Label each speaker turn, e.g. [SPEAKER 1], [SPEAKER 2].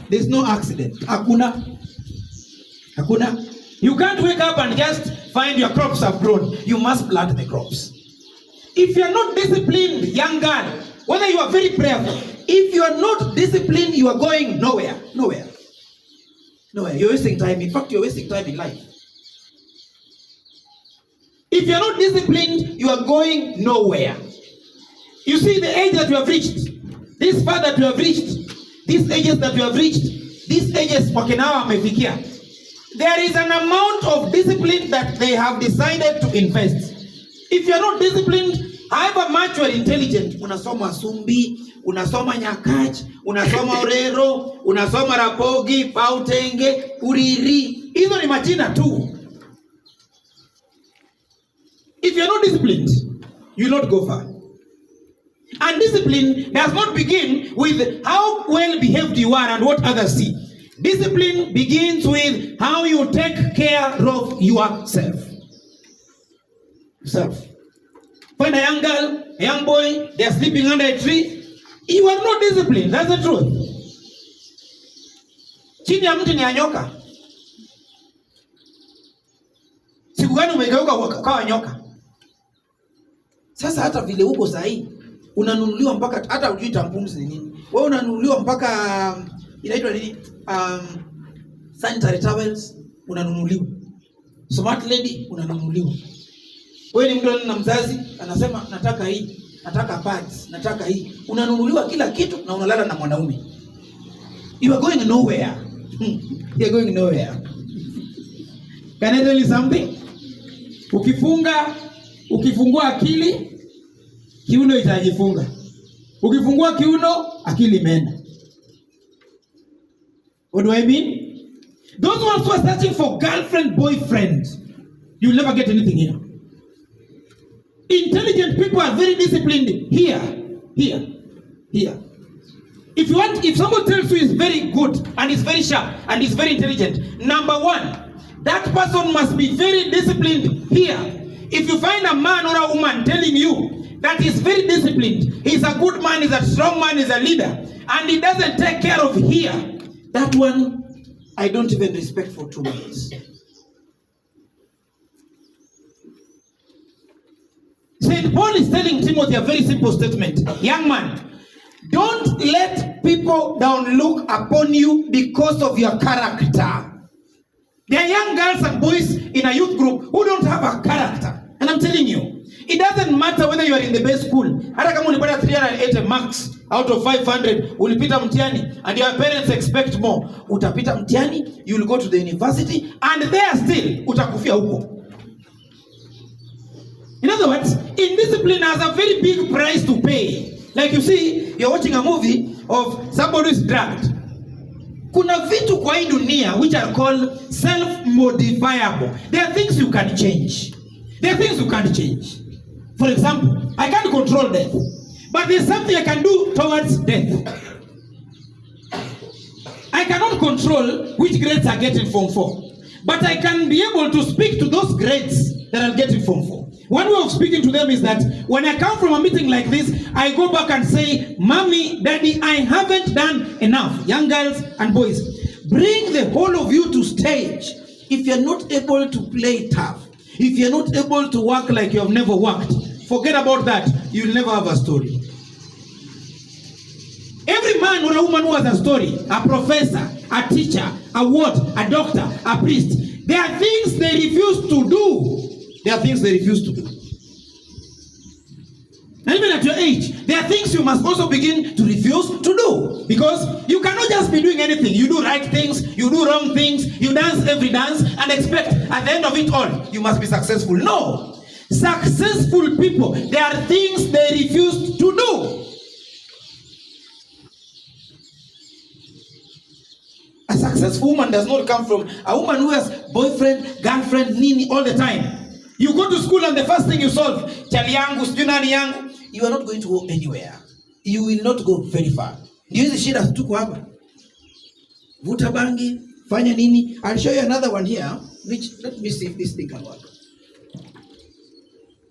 [SPEAKER 1] There's no accident. Hakuna. You can't wake up and just find your crops have grown. You must plant the crops. If you are not disciplined, young girl, whether you are very prayerful, if you are not disciplined, you are going nowhere. You're wasting time. In fact, you're wasting time in life. If you are not disciplined, you are going nowhere. You see the age that you have reached, this far that you have reached, these ages that you have reached, these ages wakinawa amefikia. There is an amount of discipline that they have decided to invest. If you are not disciplined, however much you are intelligent, unasoma Sumbi, unasoma Nyakach, unasoma Orero, unasoma Rapogi, Pautenge, Uriri, hizo ni majina tu. If you are not disciplined, you will not go far. And discipline does not begin with how well behaved you are and what others see. Discipline begins with how you take care of yourself. Find a young girl, a young boy, they are sleeping under a tree. You are not disciplined. That's the truth. Chini ya mti ni nyoka. Siku gani umegeuka kwa nyoka? Sasa hata vile uko sahi, unanunuliwa mpaka hata hujui tampumzi ni nini. Wewe unanunuliwa mpaka inaitwa nini? Sanitary towels unanunuliwa. Smart lady unanunuliwa. Wewe ni mtu na mzazi anasema nataka hii, nataka pads, nataka hii. Unanunuliwa kila kitu na unalala na mwanaume. You are going nowhere. You are going nowhere. Can I tell you something? Ukifungua akili, kiuno itajifunga. Ukifungua kiuno, akili imeenda. What do I mean? Those ones who are searching for girlfriend, boyfriend, you'll never get anything here. Intelligent people are very disciplined here. If someone tells you is very good and is very sharp and is very intelligent, number one, that person must be very disciplined here. If you find a man or a woman telling you that he's very disciplined, he's a good man, he's a strong man, he's a leader, and he doesn't take care of here, that one I don't even respect for 2 minutes. St. Paul is telling Timothy a very simple statement. Young man, don't let people downlook upon you because of your character. There are young girls and boys in a youth group who don't have a character. And I'm telling you, it doesn't matter whether you are in the best school. Hata kama ulipata 380 marks out of 500, ulipita mtihani, and your parents expect more. Utapita mtihani, you will go to the university, and there still, utakufia huko. In other words, indiscipline has a very big price to pay. Like you see, you're watching a movie of somebody who is drugged. Kuna vitu kwa hii dunia which are called self-modifiable. There are things you can change. There are things you can't change. For example, I can't control death, but there's something I can do towards death. I cannot control which grades I get in Form 4, but I can be able to speak to those grades that I'll get in Form 4. One way of speaking to them is that when I come from a meeting like this, I go back and say, Mommy, Daddy, I haven't done enough. Young girls and boys, bring the whole of you to stage. If you're not able to play tough, if you're not able to work like you have never worked, forget about that. You'll never have a story. Every man or a woman who has a story, a professor, a teacher, a what, a doctor, a priest, there are things they refuse to do. There are things they refuse to do. And even at your age, there are things you must also begin to refuse to do. Because you cannot just be doing anything. You do right things, you do wrong things, you dance every dance, and expect at the end of it all, you must be successful. No. Successful people, there are things they refuse to do. A successful woman does not come from a woman who has boyfriend, girlfriend, nini all the time. You go to school and the first thing you solve, chali yangu, sijui nani yangu, you are not going to go anywhere. You will not go very far. Ndio hizi shida tuko hapa. Vuta bangi, fanya nini? I'll show you another one here, which let me see if this thing can work.